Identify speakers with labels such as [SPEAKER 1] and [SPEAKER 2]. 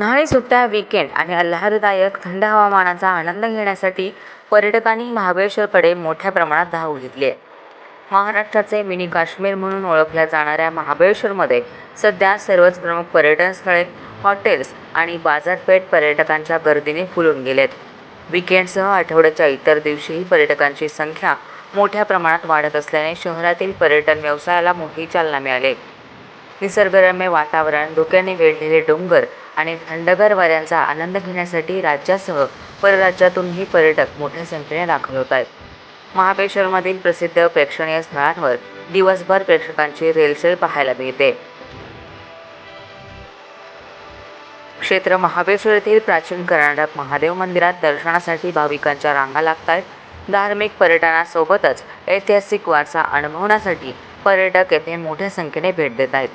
[SPEAKER 1] उन्हाळी सुट्ट्या, वीकेंड आणि आल्हाददायक थंड हवामानाचा आनंद घेण्यासाठी पर्यटकांनी महाबळेश्वरकडे मोठ्या प्रमाणात धाव घेतली आहे. महाराष्ट्राचे मिनी काश्मीर म्हणून ओळखल्या जाणाऱ्या महाबळेश्वरमध्ये सध्या सर्वच प्रमुख पर्यटन स्थळे, हॉटेल्स आणि बाजारपेठ पर्यटकांच्या गर्दीने फुलून गेलेत. वीकेंडसह आठवड्याच्या इतर दिवशीही पर्यटकांची संख्या मोठ्या प्रमाणात वाढत असल्याने शहरातील पर्यटन व्यवसायाला मोठी चालना मिळाली. निसर्गरम्य वातावरण, धुक्याने वेढलेले डोंगर आणि थंडगार वाऱ्यांचा आनंद घेण्यासाठी राज्यासह परराज्यातूनही पर्यटक मोठ्या संख्येने दाखल होत आहेत. महाबळेश्वरमधील प्रसिद्ध प्रेक्षणीय स्थळांवर दिवसभर प्रेक्षकांची रेलचेल पाहायला मिळते. क्षेत्र महाबळेश्वर येथील प्राचीन कर्नाटक महादेव मंदिरात दर्शनासाठी भाविकांच्या रांगा लागत आहेत. धार्मिक पर्यटनासोबतच ऐतिहासिक वारसा अनुभवण्यासाठी पर्यटक येथे मोठ्या संख्येने भेट देत आहेत.